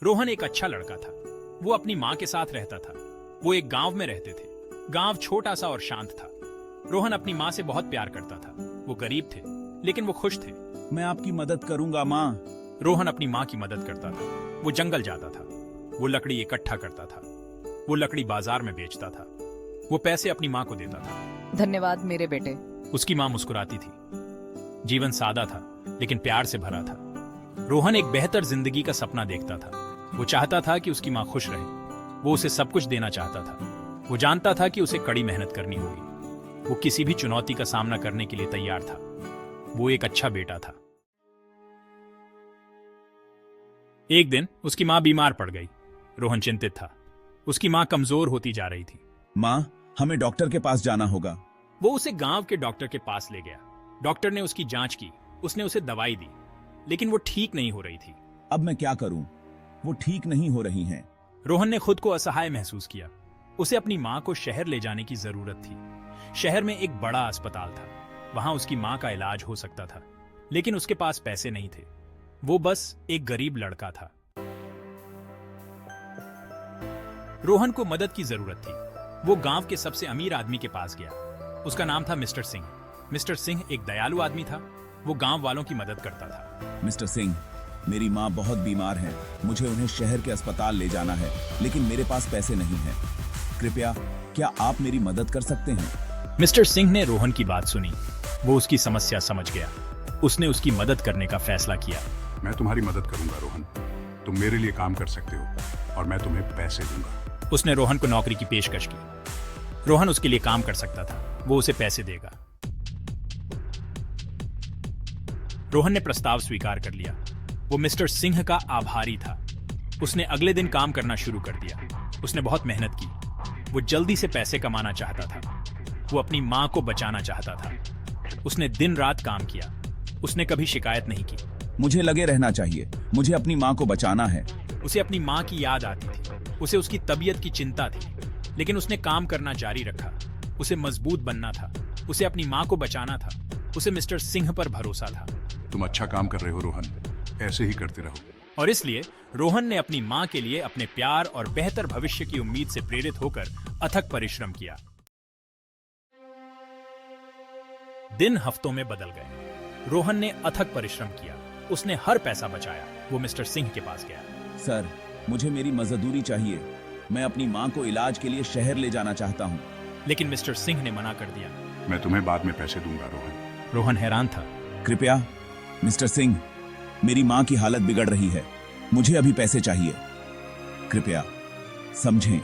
रोहन एक अच्छा लड़का था। वो अपनी माँ के साथ रहता था। वो एक गांव में रहते थे। गांव छोटा सा और शांत था। रोहन अपनी माँ से बहुत प्यार करता था। वो गरीब थे, लेकिन वो खुश थे। मैं आपकी मदद करूंगा माँ। रोहन अपनी माँ की मदद करता था। वो जंगल जाता था। वो लकड़ी इकट्ठा करता था। वो लकड़ी बाजार में बेचता था। वो पैसे अपनी माँ को देता था। धन्यवाद मेरे बेटे। उसकी माँ मुस्कुराती थी। जीवन सादा था, लेकिन प्यार से भरा था। रोहन एक बेहतर जिंदगी का सपना देखता था। वो चाहता था कि उसकी माँ खुश रहे। वो उसे सब कुछ देना चाहता था। वो जानता था कि उसे कड़ी मेहनत करनी होगी। वो किसी भी चुनौती का सामना करने के लिए तैयार था। वो एक अच्छा बेटा था। एक दिन उसकी माँ बीमार पड़ गई। रोहन चिंतित था। उसकी माँ कमजोर होती जा रही थी। माँ, हमें डॉक्टर के पास जाना होगा। वो उसे गांव के डॉक्टर के पास ले गया। डॉक्टर ने उसकी जांच की। उसने उसे दवाई दी, लेकिन वो ठीक नहीं हो रही थी। अब मैं क्या करूं? वो ठीक नहीं हो रही हैं। रोहन ने खुद को असहाय महसूस किया। उसे अपनी माँ को शहर ले जाने की जरूरत थी। शहर में एक बड़ा अस्पताल था। वहां उसकी माँ का इलाज हो सकता था, लेकिन उसके पास पैसे नहीं थे। वो बस एक गरीब लड़का था। रोहन को मदद की जरूरत थी। वो गांव के सबसे अमीर आदमी के पास गया। उसका नाम था मिस्टर सिंह। मिस्टर सिंह एक दयालु आदमी था। वो गांव वालों की मदद करता था। मिस्टर सिंह, मेरी माँ बहुत बीमार है। मुझे उन्हें शहर के अस्पताल ले जाना है, लेकिन मेरे पास पैसे नहीं हैं। कृपया, क्या आप मेरी मदद कर सकते हैं? मिस्टर सिंह ने रोहन की बात सुनी। वो उसकी समस्या समझ गया। उसने उसकी मदद करने का फैसला किया। मैं तुम्हारी मदद करूंगा रोहन। तुम मेरे लिए काम कर सकते हो और मैं तुम्हें पैसे दूंगा। उसने रोहन को नौकरी की पेशकश की। रोहन उसके लिए काम कर सकता था। वो उसे पैसे देगा। रोहन ने प्रस्ताव स्वीकार कर लिया। वो मिस्टर सिंह का आभारी था। उसने अगले दिन काम करना शुरू कर दिया। उसने बहुत मेहनत की। वो जल्दी से पैसे कमाना चाहता था। वो अपनी माँ को बचाना चाहता था। उसने दिन रात काम किया। उसने कभी शिकायत नहीं की। मुझे लगे रहना चाहिए। मुझे अपनी माँ को बचाना है। उसे अपनी माँ की याद आती थी। उसे उसकी तबीयत की चिंता थी, लेकिन उसने काम करना जारी रखा। उसे मजबूत बनना था। उसे अपनी माँ को बचाना था। उसे मिस्टर सिंह पर भरोसा था। तुम अच्छा काम कर रहे हो रोहन। ऐसे ही करते रहो। और इसलिए रोहन ने अपनी माँ के लिए अपने प्यार और बेहतर भविष्य की उम्मीद से प्रेरित होकर अथक परिश्रम किया। दिन हफ्तों में बदल गए। रोहन ने अथक परिश्रम किया। उसने हर पैसा बचाया। वो मिस्टर सिंह के पास गया। सर, मुझे मेरी मजदूरी चाहिए। मैं अपनी माँ को इलाज के लिए शहर ले जाना चाहता हूँ। लेकिन मिस्टर सिंह ने मना कर दिया। मैं तुम्हें बाद में पैसे दूंगा रोहन। रोहन हैरान था। कृपया, मिस्टर सिंह, मेरी माँ की हालत बिगड़ रही है। मुझे अभी पैसे चाहिए। कृपया समझें।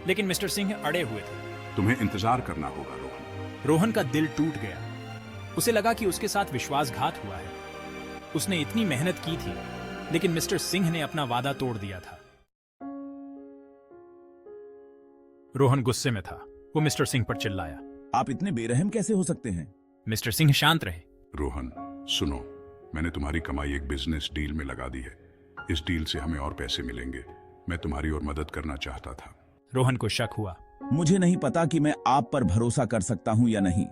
लेकिन मिस्टर सिंह अड़े हुए थे। तुम्हें इंतजार करना होगा रोहन। रोहन का दिल टूट गया। उसे लगा कि उसके साथ विश्वासघात हुआ है। उसने इतनी मेहनत की थी, लेकिन मिस्टर सिंह ने अपना वादा तोड़ दिया था। रोहन गुस्से में था। वो मिस्टर सिंह पर चिल्लाया। आप इतने बेरहम कैसे हो सकते हैं? मिस्टर सिंह शांत रहे। रोहन सुनो, मैंने तुम्हारी कमाई एक बिजनेस डील में लगा दी है। इस डील से हमें और पैसे मिलेंगे। मैं तुम्हारी और मदद करना चाहता था। रोहन को शक हुआ। मुझे नहीं पता कि मैं आप पर भरोसा कर सकता हूँ या नहीं।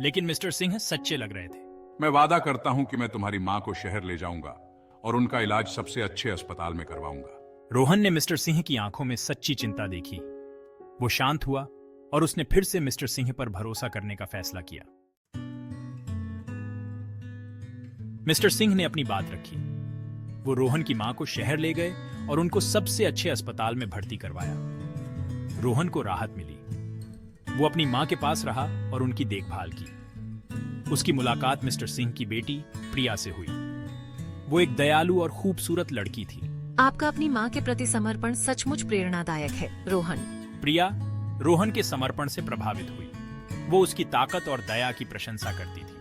लेकिन मिस्टर सिंह सच्चे लग रहे थे। मैं वादा करता हूं कि मैं तुम्हारी माँ को शहर ले जाऊंगा और उनका इलाज सबसे अच्छे अस्पताल में करवाऊंगा। रोहन ने मिस्टर सिंह की आंखों में सच्ची चिंता देखी। वो शांत हुआ और उसने फिर से मिस्टर सिंह पर भरोसा करने का फैसला किया। मिस्टर सिंह ने अपनी बात रखी। वो रोहन की मां को शहर ले गए और उनको सबसे अच्छे अस्पताल में भर्ती करवाया। रोहन को राहत मिली। वो अपनी मां के पास रहा और उनकी देखभाल की। उसकी मुलाकात मिस्टर सिंह की बेटी प्रिया से हुई। वो एक दयालु और खूबसूरत लड़की थी। आपका अपनी माँ के प्रति समर्पण सचमुच प्रेरणादायक है रोहन। प्रिया रोहन के समर्पण से प्रभावित हुई। वो उसकी ताकत और दया की प्रशंसा करती थी।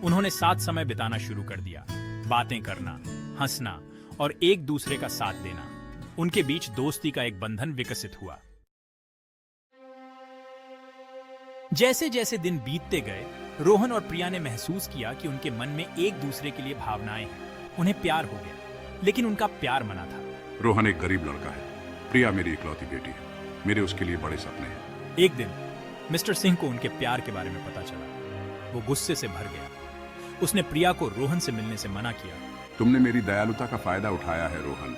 उन्होंने साथ समय बिताना शुरू कर दिया। बातें करना, हंसना और एक दूसरे का साथ देना। उनके बीच दोस्ती का एक बंधन विकसित हुआ। जैसे जैसे दिन बीतते गए, रोहन और प्रिया ने महसूस किया कि उनके मन में एक दूसरे के लिए भावनाएं हैं। उन्हें प्यार हो गया, लेकिन उनका प्यार मना था। रोहन एक गरीब लड़का है। प्रिया मेरी इकलौती बेटी है। मेरे उसके लिए बड़े सपने हैं। एक दिन मिस्टर सिंह को उनके प्यार के बारे में पता चला। वो गुस्से से भर गया। उसने प्रिया को रोहन से मिलने से मना किया। तुमने मेरी दयालुता का फायदा उठाया है रोहन।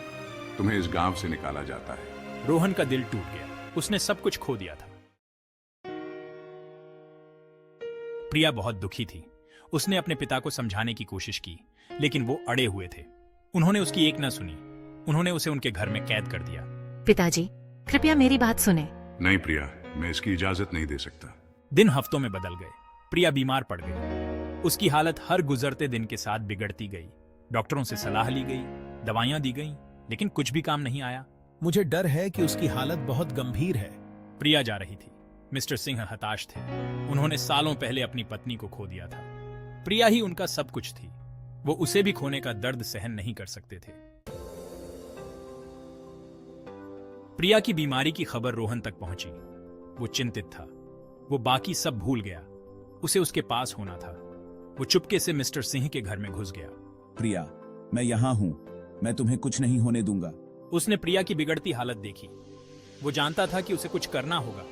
तुम्हें इस गांव से निकाला जाता है। रोहन का दिल टूट गया। उसने सब कुछ खो दिया था। प्रिया बहुत दुखी थी। उसने अपने पिता को समझाने की कोशिश की, लेकिन वो अड़े हुए थे। उन्होंने उसकी एक न सुनी। उन्होंने उसे उनके घर में कैद कर दिया। पिताजी, कृपया मेरी बात सुने। नहीं प्रिया, मैं इसकी इजाजत नहीं दे सकता। दिन हफ्तों में बदल गए। प्रिया बीमार पड़ गई। उसकी हालत हर गुजरते दिन के साथ बिगड़ती गई। डॉक्टरों से सलाह ली गई, दवाइयां दी गईं, लेकिन कुछ भी काम नहीं आया। मुझे डर है कि उसकी हालत बहुत गंभीर है। प्रिया जा रही थी। मिस्टर सिंह हताश थे। उन्होंने सालों पहले अपनी पत्नी को खो दिया था। प्रिया ही उनका सब कुछ थी। वो उसे भी खोने का दर्द सहन नहीं कर सकते थे। प्रिया की बीमारी की खबर रोहन तक पहुंची। वो चिंतित था। वो बाकी सब भूल गया। उसे उसके पास होना था। वो चुपके से मिस्टर सिंह के घर में घुस गया। प्रिया, मैं यहाँ हूँ। मैं तुम्हें कुछ नहीं होने दूंगा। उसने प्रिया की बिगड़ती हालत देखी। वो जानता था कि उसे कुछ करना होगा।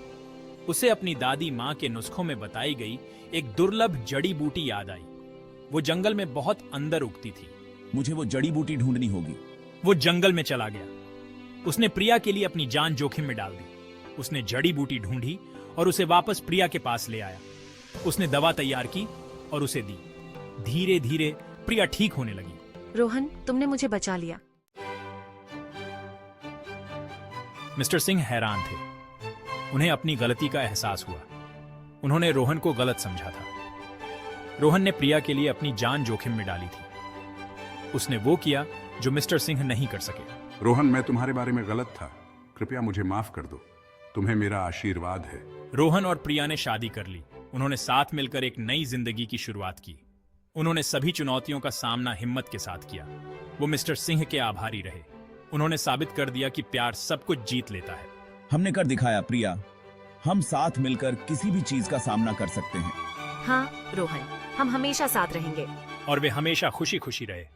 उसे अपनी दादी माँ के नुस्खों में बताई गई एक दुर्लभ जड़ी बूटी याद आई। वो जंगल में बहुत अंदर उगती थी। मुझे वो जड़ी बूटी ढूंढनी होगी। वो जंगल में चला गया। उसने प्रिया के लिए अपनी जान जोखिम में डाल दी। उसने जड़ी बूटी ढूंढी और उसे वापस प्रिया के पास ले आया। उसने दवा तैयार की और उसे दी। धीरे धीरे प्रिया ठीक होने लगी। रोहन, तुमने मुझे बचा लिया। मिस्टर सिंह हैरान थे। उन्हें अपनी गलती का एहसास हुआ। उन्होंने रोहन को गलत समझा था। रोहन ने प्रिया के लिए अपनी जान जोखिम में डाली थी। उसने वो किया जो मिस्टर सिंह नहीं कर सके। रोहन, मैं तुम्हारे बारे में गलत था। कृपया मुझे माफ कर दो। तुम्हें मेरा आशीर्वाद है। रोहन और प्रिया ने शादी कर ली। उन्होंने साथ मिलकर एक नई जिंदगी की शुरुआत की। उन्होंने सभी चुनौतियों का सामना हिम्मत के साथ किया। वो मिस्टर सिंह के आभारी रहे। उन्होंने साबित कर दिया कि प्यार सब कुछ जीत लेता है। हमने कर दिखाया प्रिया। हम साथ मिलकर किसी भी चीज का सामना कर सकते हैं। हाँ रोहन, हम हमेशा साथ रहेंगे। और वे हमेशा खुशी खुशी रहे।